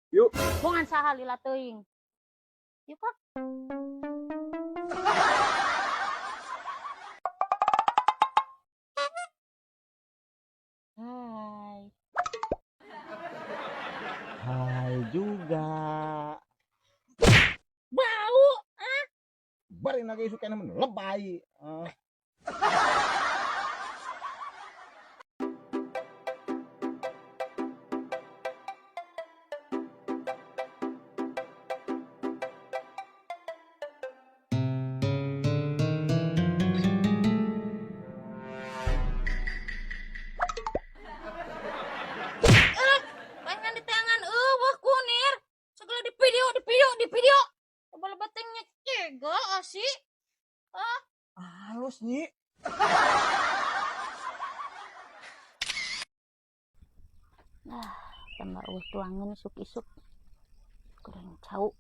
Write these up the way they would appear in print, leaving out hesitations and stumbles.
Yuk. Bungan saha lila teuing. Yuk Pak. Hai. Hai juga. Bau. Bari lagi suka namun lebay. Pengen di tangan wah kunir. Segala di video. Coba batengnya cega asih. Halus nih. Tambah tuangin isuk-isuk. Kurang cau.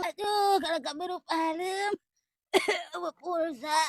Aduh, kalau gak berup alim, pulsa.